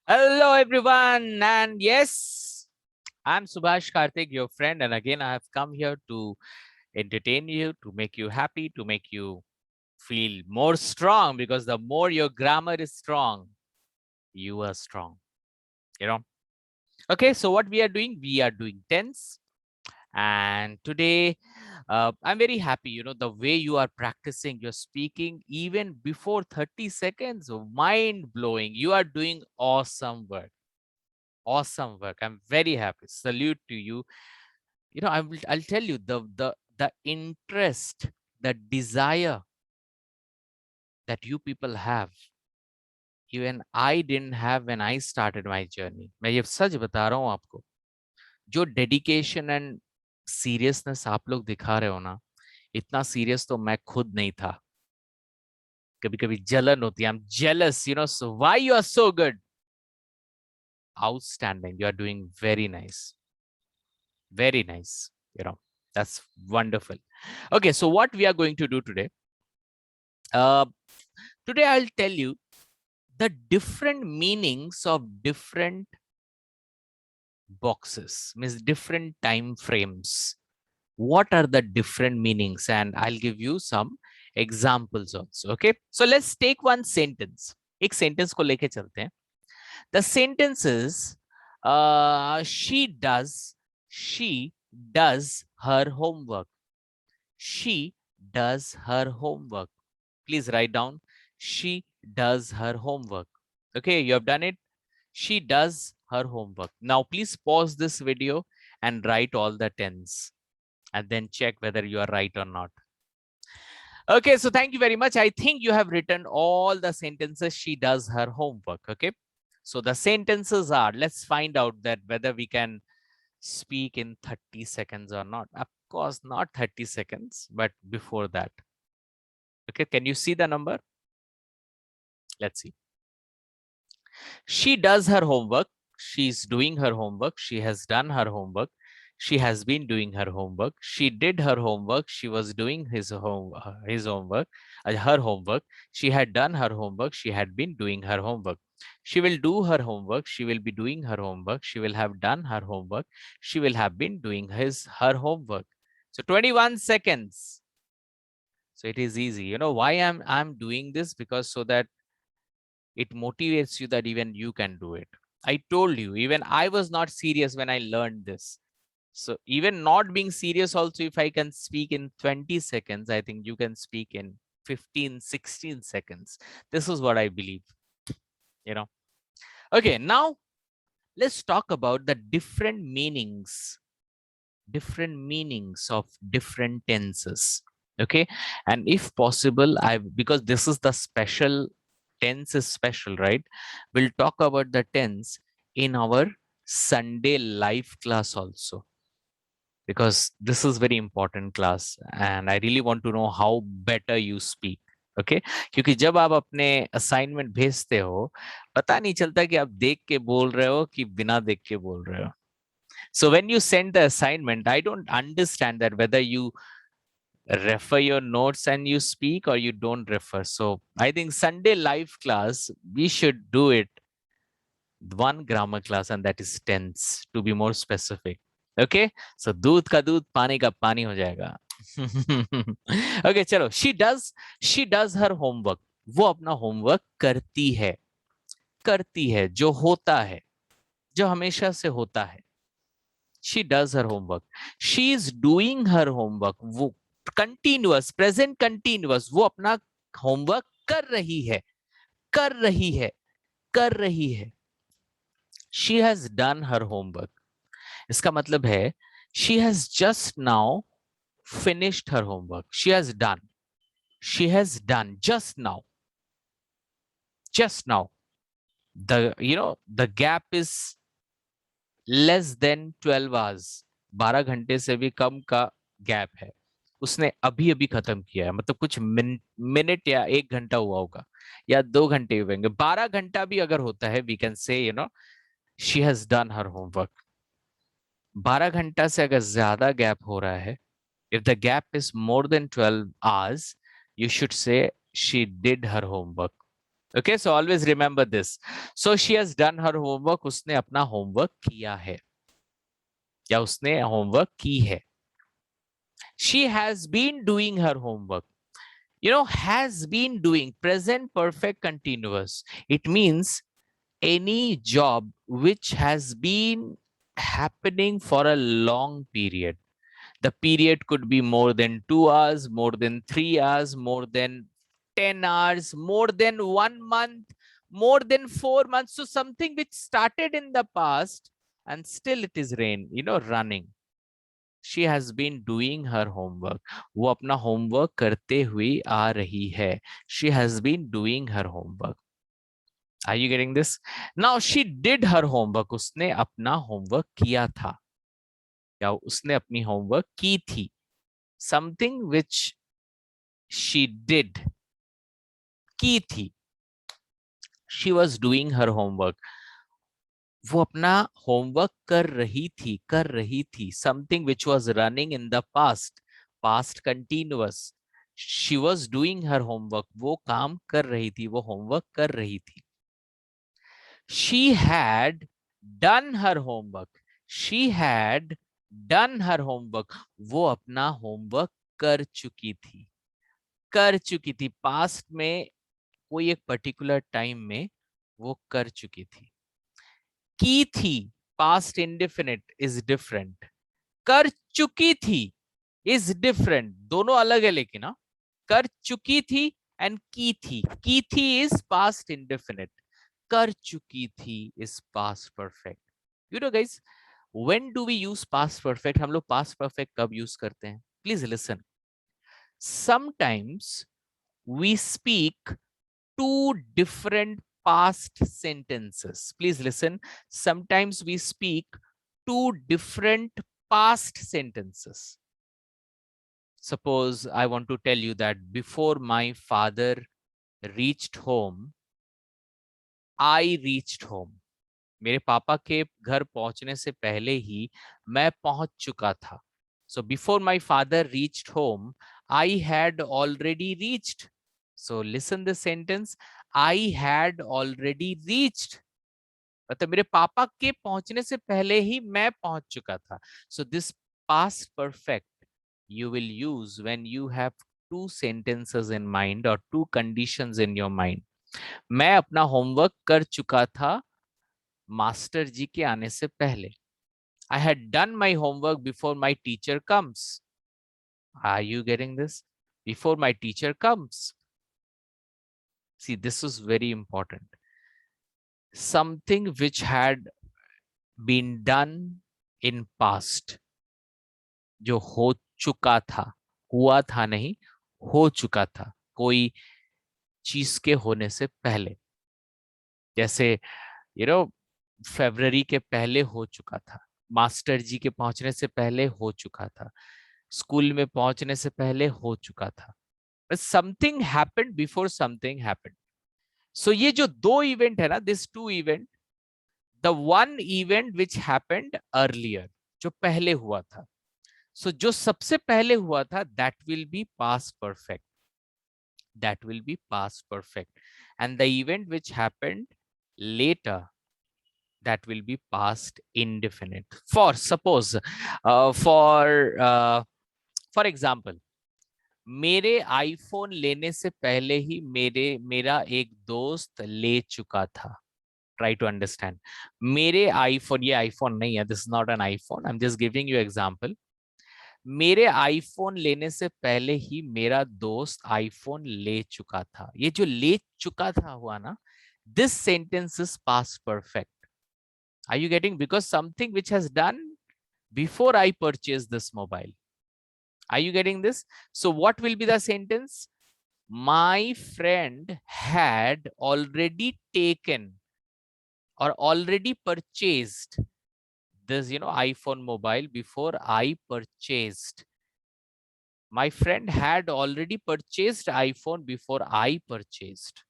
Hello, everyone. And yes, I'm Subhash Karthik, your friend. And again, I have come here to entertain you, to make you happy, to make you feel more strong because the more your grammar is strong, you are strong. You know? Okay, so what we are doing? We are doing tense. And today, I'm very happy, the way you are practicing your speaking even before 30 seconds, mind blowing. You are doing awesome work. Awesome work. I'm very happy. Salute to you. I'll tell you the interest, the desire that you people have, even I didn't have when I started my journey. मैं ये सच बता रहा हूँ आपको. जो dedication and seriousness आप लोग दिखा रहे हो ना, इतना सीरियस तो मैं खुद नहीं था. कभी कभी जलन होती है. I am jealous, so why you are so good? Outstanding. You are doing very nice. Very nice. That's wonderful. Okay, so what we are going to do today? Uh, Today I'll tell you the different meanings of different boxes, means different time frames. What are the different meanings? And I'll give you some examples also. Okay, so let's take one sentence. एक sentence को लेके चलते हैं. The sentence is she does her homework. She does her homework. Please write down. She does her homework. Okay, you have done it. She does her homework. Now, please pause this video and write all the tens and then check whether you are right or not. Okay, so thank you very much. I think you have written all the sentences. She does her homework. Okay, so the sentences are, let's find out that whether we can speak in 30 seconds or not. Of course, not 30 seconds, but before that. Okay, can you see the number? Let's see. She does her homework. She's doing her homework. She has done her homework. She has been doing her homework. She did her homework. She was doing his homework, her homework. She had done her homework. She had been doing her homework. She will do her homework. She will be doing her homework. She will have done her homework. She will have been doing her homework. So 21 seconds. So it is easy. You know why I'm doing this? Because so that it motivates you that even you can do it. I told you, even I was not serious when I learned this. So even not being serious also, if I can speak in 20 seconds, I think you can speak in 15, 16 seconds. This is what I believe, you know. Okay, now let's talk about the different meanings of different tenses. Okay, and if possible, because this is the special tense is special, right? We'll talk about the tense in our Sunday live class also, because this is very important class and I really want to know how better you speak. Okay, क्योंकि जब आप अपने assignment भेजते हो, पता नहीं चलता कि आप देख के बोल रहे हो कि बिना देख के बोल रहे हो. So when you send the assignment, I don't understand that whether you refer your notes and you speak or you don't refer. So I think Sunday live class, we should do it one grammar class, and that is tense, to be more specific. Okay, so दूध का दूध पानी का पानी हो जाएगा. Okay, चलो. She does her homework. वो अपना होमवर्क करती है जो होता है, जो हमेशा से होता है. She does her homework. She is doing her homework. वो continuous, present continuous, वो अपना होमवर्क कर रही है, कर रही है, कर रही है. She has done her homework. इसका मतलब है she has just now finished her homework. She has done just now. The gap is less than 12 hours. 12 घंटे से भी कम का गैप है. उसने अभी अभी खत्म किया है, मतलब कुछ मिनट या 1 घंटा हुआ होगा या 2 घंटे हुए होंगे. 12 घंटा भी अगर होता है, we can say she has done her homework. 12 घंटा से अगर ज्यादा गैप हो रहा है, if the gap is more than 12 hours, you should say she did her homework. Okay, so always remember this. So she has done her homework. उसने अपना homework किया है या उसने homework की है. She has been doing her homework. You know, has been doing, present perfect continuous. It means any job which has been happening for a long period. The period could be more than 2 hours, more than 3 hours, more than 10 hours, more than 1 month, more than 4 months. So something which started in the past and still it is running. She has been doing her homework. वो अपना homework करते हुए आ रही है. She has been doing her homework. Are you getting this? Now she did her homework. उसने अपना homework किया था या उसने अपनी homework की थी. Something which she did, की थी. She was doing her homework. वो अपना homework कर रही थी. Something which was running in the past, past continuous. She was doing her homework. वो काम कर रही थी, वो homework कर रही थी. She had done her homework. She had done her homework. वो अपना homework कर चुकी थी. कर चुकी थी. Past में कोई एक पर्टिकुलर टाइम में वो कर चुकी थी. की थी, पास्ट इंडेफिनिट इज डिफरेंट. कर चुकी थी इज डिफरेंट. दोनों अलग है लेकिन ना. कर चुकी थी एंड की थी इज पास्ट इंडेफिनिट. कर चुकी थी is past perfect. You know guys, when do we use past perfect? हम लोग पास्ट परफेक्ट कब यूज करते हैं? Please listen. Sometimes we speak two different past sentences. Please listen. Sometimes we speak two different past sentences. Suppose I want to tell you that before my father reached home, I reached home. मेरे पापा के घर पहुंचने से पहले ही मैं पहुंच चुका था. So before my father reached home, I had already reached. So listen the sentence. I had already reached. मतलब मेरे पापा के पहुंचने से पहले ही मैं पहुंच चुका था. So this past perfect you will use when you have two sentences in mind or two conditions in your mind. मैं अपना होमवर्क कर चुका था मास्टर जी के आने से पहले. I had done my homework before my teacher comes. Are you getting this? Before my teacher comes. See, this is very important. Something which had been done in past. जो हो चुका था. हुआ था नहीं, हो चुका था. कोई चीज के होने से पहले. जैसे फरवरी के पहले हो चुका था. मास्टर जी के पहुंचने से पहले हो चुका था. स्कूल में पहुंचने से पहले हो चुका था. Something happened before something happened. So ये जो दो इवेंट है ना, this two event, the one event which happened earlier, जो पहले हुआ था. सो जो सबसे पहले हुआ था, that will be past perfect. That will be past perfect. And the event which happened later, that will be past indefinite. For suppose, for example, मेरे आईफोन लेने से पहले ही मेरा एक दोस्त ले चुका था. Try to understand. मेरे आईफोन, ये आईफोन नहीं है, this is not an iPhone, I'm just giving you example. मेरे आईफोन लेने से पहले ही मेरा दोस्त आईफोन ले चुका था. ये जो ले चुका था हुआ ना, this sentence is past perfect. Are you getting? Because something which has done before I purchased this mobile. Are you getting this? So what will be the sentence? My friend had already taken or already purchased this iPhone mobile before I purchased. My friend had already purchased iPhone before I purchased.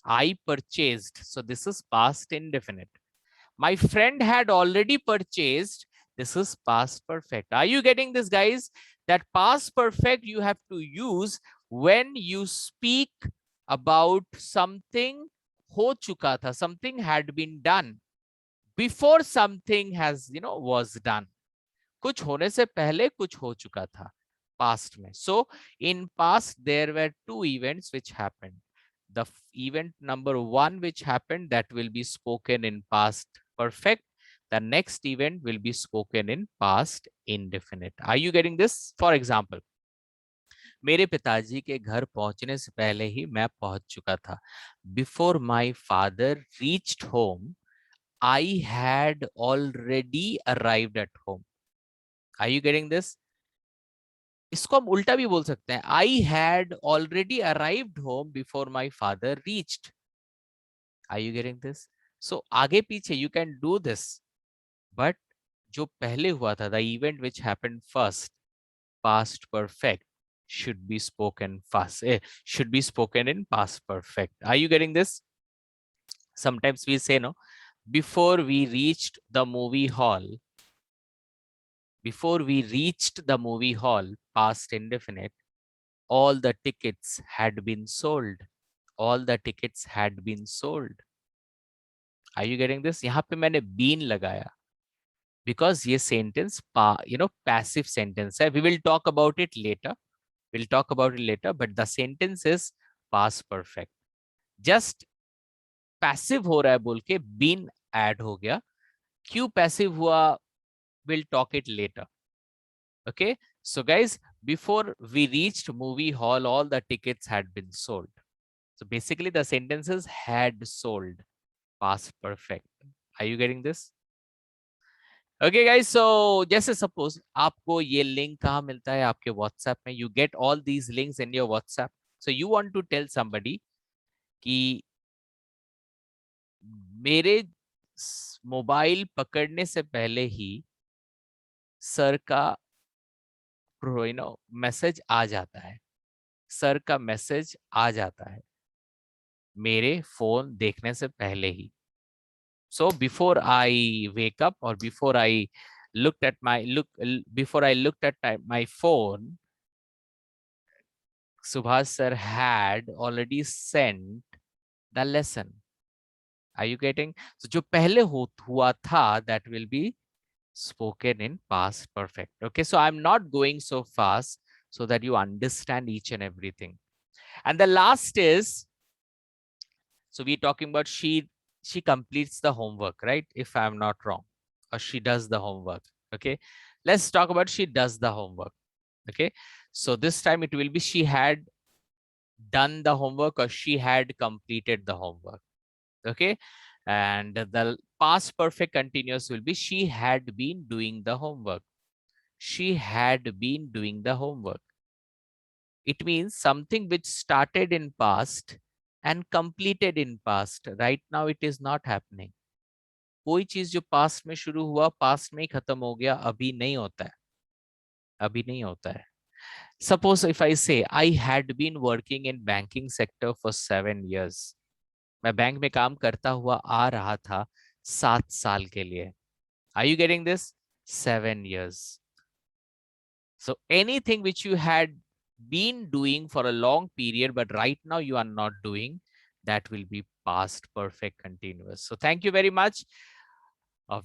I purchased. So this is past indefinite. My friend had already purchased. This is past perfect. Are you getting this, guys? That past perfect you have to use when you speak about something हो चुका था, something had been done before something has was done. कुछ होने से पहले कुछ हो चुका था past में. So in past there were two events which happened. The event number one which happened, that will be spoken in past perfect. The next event will be spoken in past indefinite. Are you getting this? For example, मेरे पिताजी के घर पहुंचने से पहले ही मैं पहुंच चुका था. Before my father reached home, I had already arrived at home. Are you getting this? इसको हम उल्टा भी बोल सकते हैं. I had already arrived home before my father reached. Are you getting this? So आगे पीछे you can do this. But जो पहले हुआ था, the event which happened first, past perfect, should be spoken fast. Should be spoken in past perfect. Are you getting this? Sometimes we say no. Before we reached the movie hall, before we reached the movie hall, past indefinite, all the tickets had been sold. All the tickets had been sold. Are you getting this? यहाँ पे मैंने been लगाया because ये sentence passive sentence है. We will talk about it later. We'll talk about it later, but the sentence is past perfect. Just passive हो रहा है बोल के been add हो गया. क्यों passive हुआ? We'll talk it later. Okay. So guys, before we reached movie hall, all the tickets had been sold. So basically the sentences had sold, past perfect. Are you getting this? Okay guys, so जैसे suppose आपको ये link कहाँ मिलता है? आपके WhatsApp में. You get all these links in your WhatsApp. So you want to tell somebody कि मेरे मोबाइल पकड़ने से पहले ही सर का मैसेज आ जाता है. सर का मैसेज आ जाता है मेरे फोन देखने से पहले ही. So before I wake up or before I looked at my phone, Subhash sir had already sent the lesson. Are you getting? So जो पहले हुआ था, that will be spoken in past perfect. Okay, so I'm not going so fast so that you understand each and everything. And the last is, so we're talking about she completes the homework, right? If I'm not wrong, or she does the homework. Okay, let's talk about she does the homework. Okay, so this time it will be she had done the homework or she had completed the homework. Okay, and the past perfect continuous will be she had been doing the homework. She had been doing the homework. It means something which started in past and completed in past. Right now it is not happening. कोई चीज जो past में शुरू हुआ past में ही खत्म हो गया, अभी नहीं होता है. अभी नहीं होता है. Suppose if I say I had been working in banking sector for 7 years. मैं बैंक में काम करता हुआ आ रहा था 7 साल के लिए. Are you getting this? 7 years. So anything which you had been doing for a long period, but right now you are not doing, that will be past perfect continuous. So thank you very much.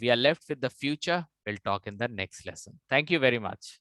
We are left with the future. We'll talk in the next lesson. Thank you very much.